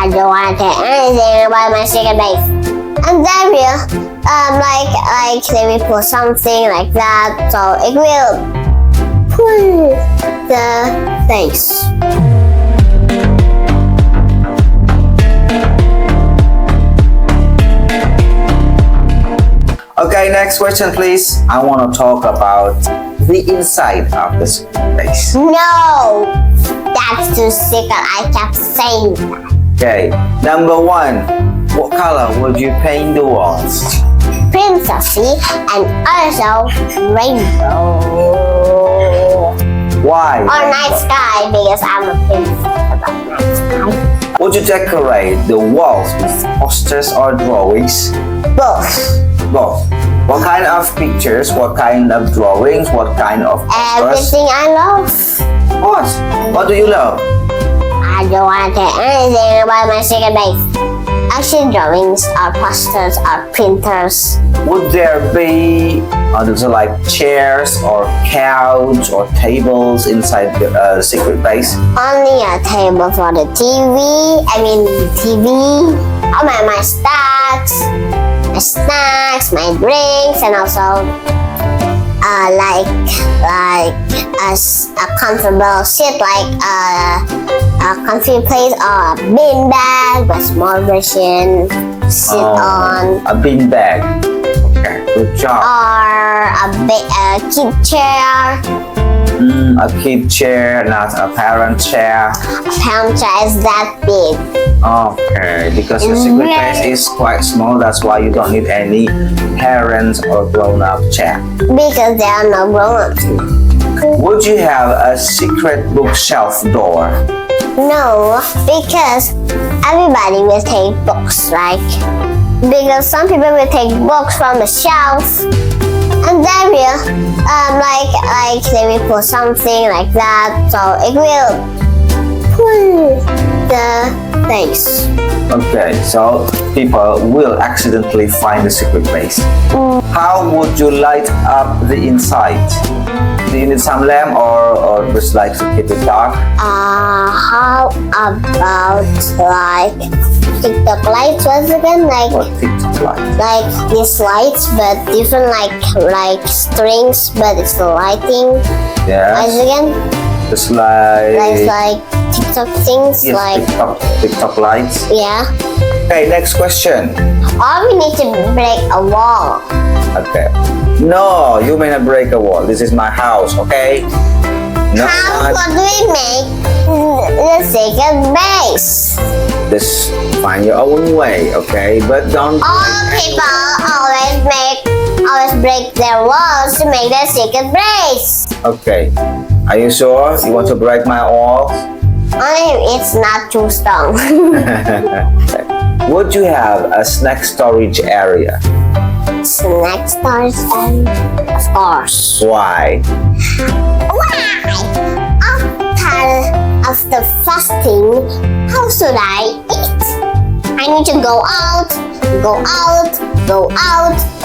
I don't want to tell anything about my secret base. And then they will put something like that, so it will put the face. Okay, next question please. I want to talk about the inside of the secret base. No, that's too secret. I kept saying that. Okay, number 1. What color would you paint the walls? Princessy and also rainbow. Why? Or night sky because I'm a princess about night sky. Would you decorate the walls with posters or drawings? Both. Both. What kind of pictures? What kind of drawings? What kind of posters? Everything I love. What do you love? I don't want to tell anything about my secret base. Action drawings or posters or printers. Would there be like chairs or couch or tables inside the secret base? Only a table for the TV. All my snacks, my drinks, and also a comfortable seat, like a comfy place, or a bean bag, a small version sit on. A bean bag. Okay, good job. Or a kid chair. A kid chair, not a parent chair. A parent chair is that big. Okay, because the secret base is quite small, that's why you don't need any parents or grown-up chair. Because there are no grown-ups. Would you have a secret bookshelf door? No, because everybody will take books, right? Because some people will take books from the shelf, and then they will put something like that, so it will put the face. Okay, so people will accidentally find the secret base. How would you light up the inside? Do you need some lamp or just like to keep it dark? How about TikTok lights once again? What TikTok lights? Like these lights, but different, like strings, but it's the lighting. Yeah. Once again. Just like TikTok things, yes, like TikTok lights. Yeah. Okay, next question. Or we need to break a wall. Okay. No, you may not break a wall. This is my house, okay? No. How could we make the secret base? Just find your own way, okay? But don't. All people always break their walls to make their secret base. Okay. Are you sure you want to break my wall? Only if it's not too strong. Would you have a snack storage area? Snack storage area? Of course. Why? After fasting, how should I eat? I need to go out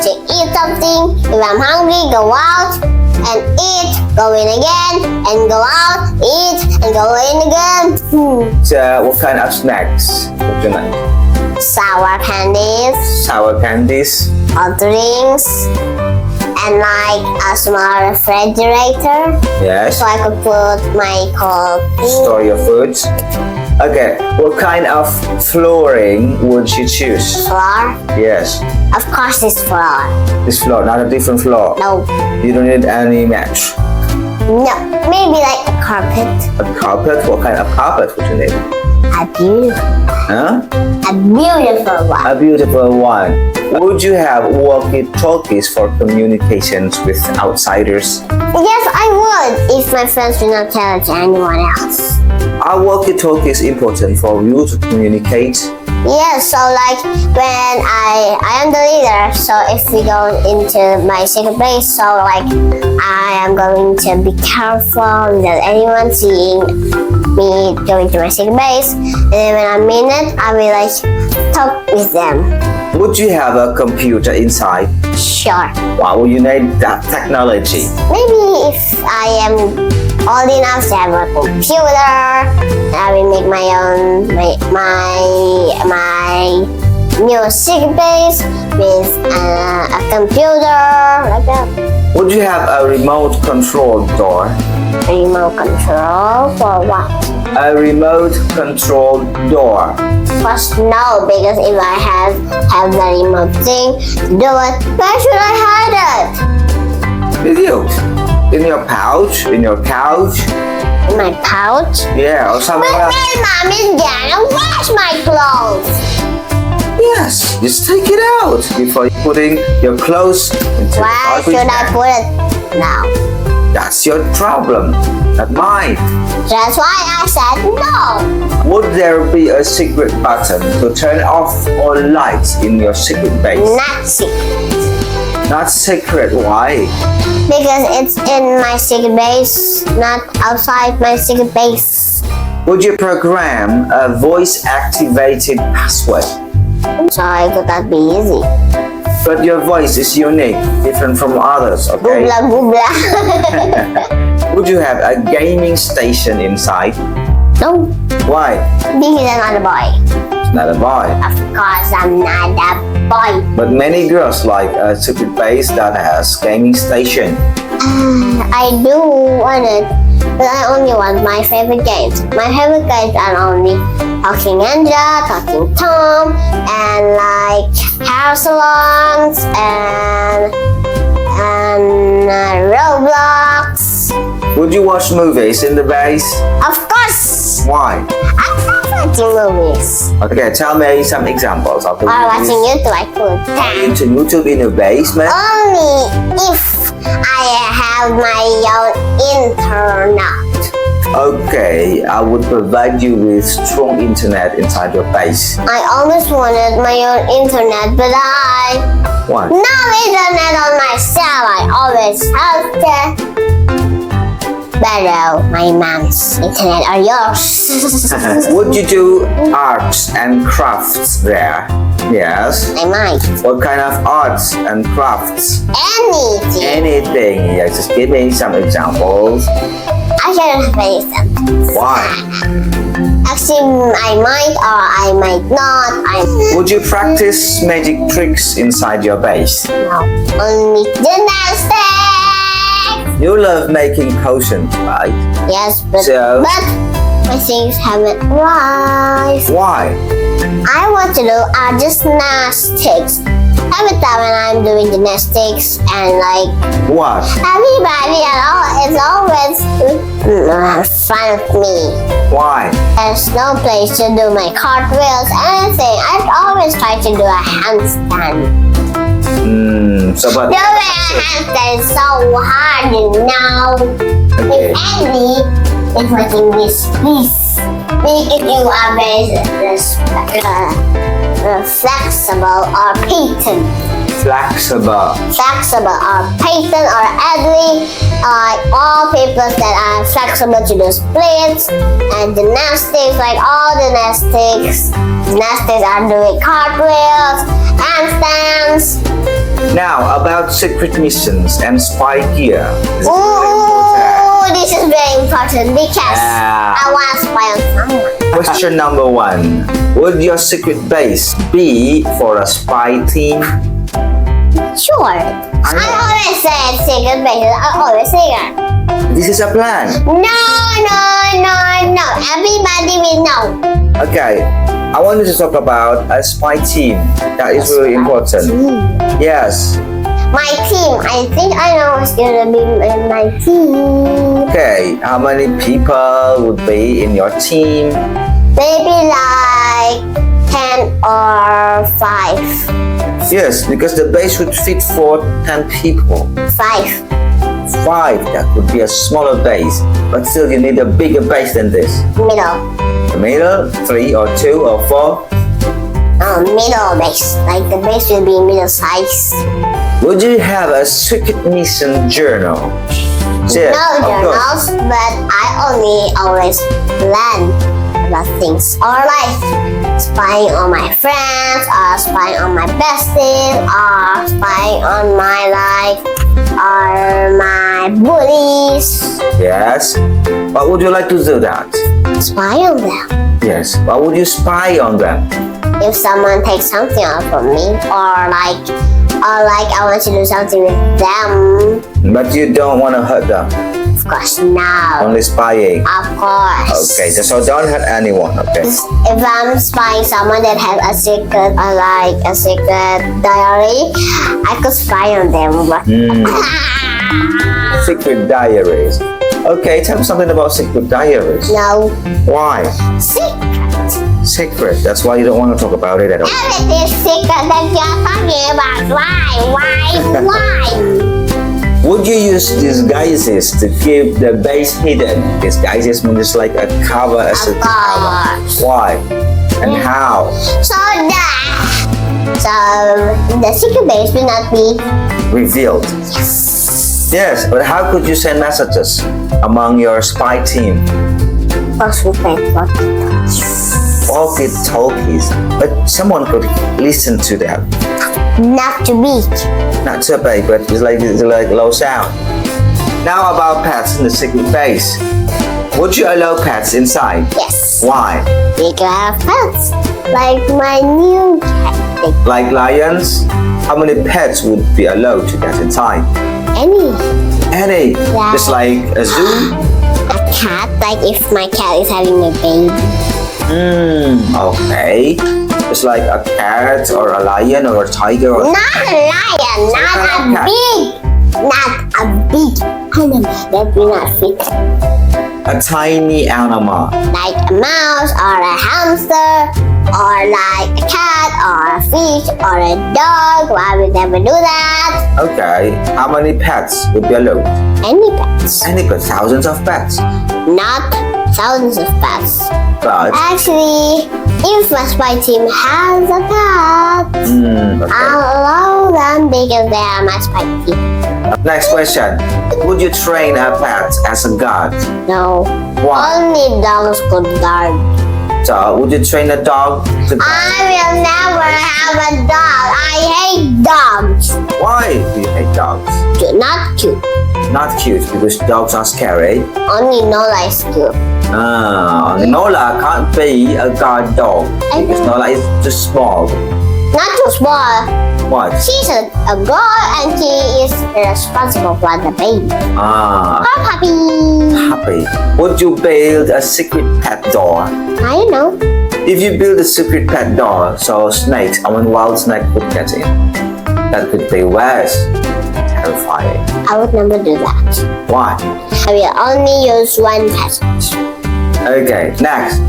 to eat something. If I'm hungry, go out and eat, go in again, and go out, eat, and go in again. So, what kind of snacks would you like? Sour candies, hot drinks, and like a small refrigerator. Yes. So I could put my coffee. Store your foods. Okay, what kind of flooring would you choose? Floor? Yes. Of course, this floor. This floor, not a different floor. No. You don't need any match. No, maybe like a carpet. A carpet? What kind of carpet would you need? A beautiful. Huh? A beautiful one. A beautiful one. Would you have walkie-talkies for communications with outsiders? Yes, I would, if my friends do not tell it to anyone else. Are walkie-talkies important for you to communicate? Yes, so like when I am the leader, so if we go into my secret base, so like I am going to be careful without anyone seeing me going to my secret base, and then when I'm in it, I will like talk with them. Would you have a computer inside? Sure. Why would you need that technology? Maybe if I am old enough to have a computer, I will make my own my new secret base with a computer like that. Would you have a remote control door? Remote control for what? A remote control door. First, no, because if I have the remote thing to do it, where should I hide it? With you? In your pouch? In your couch? In my pouch? Yeah, or But something else. when mom is gonna wash my clothes. Yes, just take it out before putting your clothes into the Where garbage should I bag. put it now? That's your problem, not mine. That's why I said no. Would there be a secret button to turn off all lights in your secret base? Not secret. Not secret, why? Because it's in my secret base, not outside my secret base. Would you program a voice-activated password? So could that be easy? But your voice is unique, different from others, okay? Goobla goobla. Would you have a gaming station inside? No, Why? because I'm not a boy. It's not a boy. Of course, I'm not a boy. But many girls like a secret base that has gaming station. I do want it, but I only want my favorite games. My favorite games are only Talking Ninja, Talking Tom, and like hair salons and Roblox. Would you watch movies in the base? Of course, Why? I love watching movies. Okay, tell me some examples of the Or movies. watching YouTube, I could tag. Into YouTube in the basement? Only if I have my own internet. Okay, I would provide you with strong internet inside your base. I always wanted my own internet, but Why? no internet on myself. I always have to borrow my mom's internet or yours. Would you do arts and crafts there? Yes. I might. What kind of arts and crafts? Anything. Anything. Yeah, just give me some examples. I shouldn't have any examples. Why? Actually, I might or I might not. Would you practice magic tricks inside your base? No. Only gymnastics. You love making potions, right? Yes, but my things haven't arrived. Why? I want to do gymnastics. Every time when I'm doing gymnastics and like What? everybody is always in front of me. Why? There's no place to do my cartwheels, anything. I always try to do a handstand. But Doing a handstand is so hard, you know. Okay. If Andy is making this piece, because you are very flexible or patent. Flexible. Flexible or patent or Adley, all people that are flexible to do splits and gymnastics, like all gymnastics. Gymnastics are doing cartwheels, handstands. Now, about secret missions and spy gear. This is very Ooh, important. this is very important because Yeah. I want to spy on someone. Question number 1. Would your secret base be for a spy team? Sure. I always say secret bases. I always say that. This is a plan. No. Everybody will know. Okay, I wanted to talk about a spy team. That is really important. Yes. My team. I think I know what's gonna be in my team. Okay, how many people would be in your team? Maybe like 10 or 5. Yes, because the base would fit for 10 people. 5. 5, that would be a smaller base. But still, you need a bigger base than this. Middle. The middle, 3 or 2 or 4. Middle base. Like the base will be middle size. Would you have a secret mission journal? Yes, No of course. journals, but I only always plan about things. Or like spying on my friends, or spying on my besties, or spying on my bullies. Yes. But would you like to do that? Spy on them. Yes. Why would you spy on them? if someone takes something out from me, or like I want to do something with them. But you don't want to hurt them. Of course, no. Only spying. Of course. Okay, so don't hurt anyone. Okay. If I'm spying someone that has a secret, or like a secret diary, I could spy on them. But Secret diaries. Okay, tell me something about secret diaries. no, Why? secret. Secret. That's why you don't want to talk about it at all. Everything is secret that you're talking about. Why? Would you use disguises to keep the base hidden? Disguises mean just like a cover, a certain cover. course. Why? And how? So the secret base will not be. Revealed. Yes, but how could you send messages among your spy team? First we play Walkie-talkies, but someone could listen to them. not too big. Not so big, but it's like low sound. Now about pets in the secret base. Would you allow pets inside? Yes. Why? We can have pets. Like my new cat. Like lions? How many pets would be allowed to get inside? Any. Any? Yeah. Just like a zoo? A cat, like if my cat is having a baby. Okay. Just like a cat or a lion or a tiger or Not a lion, not a big animal that will not fit. a tiny animal. Like a mouse or a hamster or like a cat or a fish or a dog. Why would never do that? Okay. How many pets would be allowed? Any pets. Any pets? Thousands of pets. Not thousands of pets. But Actually, if my spy team has a cat, okay. I'll allow them because they are my spy team. Next question. Would you train a pet as a guard? No. Why? Only dogs could guard. So would you train a dog to guard? I will never have a dog. I hate dogs. Why do you hate dogs? Not cute. Not cute because dogs are scary. Only Nola is cute. Nola can't be a guard dog because Nola is too small. Not too small. What? She's a girl and she is responsible for the baby. Ah, Her puppy. happy. Would you build a secret pet door? I don't know. If you build a secret pet door, so snakes, wild snake could get in. That could be worse. Terrifying. I would never do that. Why? I will only use one passage. Okay, next.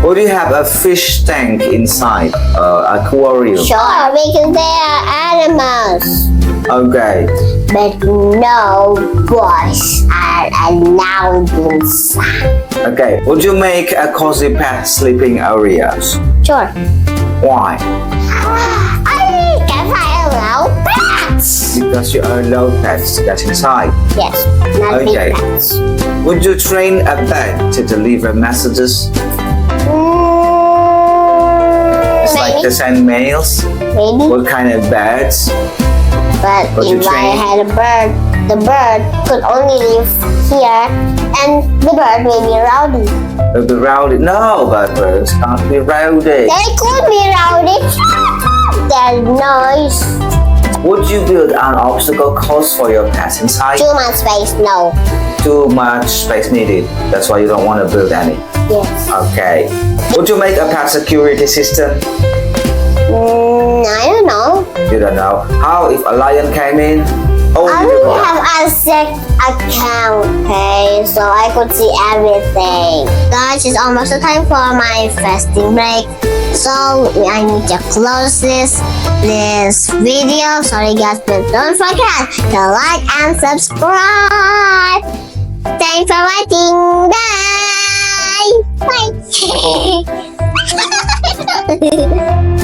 Would you have a fish tank inside aquarium? Sure, because they are animals. Okay. But no boys are allowed inside. Okay. Would you make a cozy pet sleeping areas? Sure. Why? I can I allow pets. Because you allow pets to get inside. Yes, not Okay. big pets. Would you train a bird to deliver messages? It's like to send mails? Maybe. What kind of birds? But Would you if I train? had a bird, the bird could only live here and the bird may be rowdy. They'll be rowdy. No, but birds can't be rowdy. They could be rowdy. There's noise. Would you build an obstacle course for your pets inside? Too much space, no. Too much space needed. That's why you don't want to build any. Yes. Okay. Would you make a pet security system? I don't know. You don't know. How if a lion came in? I don't have a sick account, okay? So I could see everything. Guys, it's almost the time for my fasting break. So I need to close this video. Sorry guys, but don't forget to like and subscribe. Thanks for watching. Bye. Bye.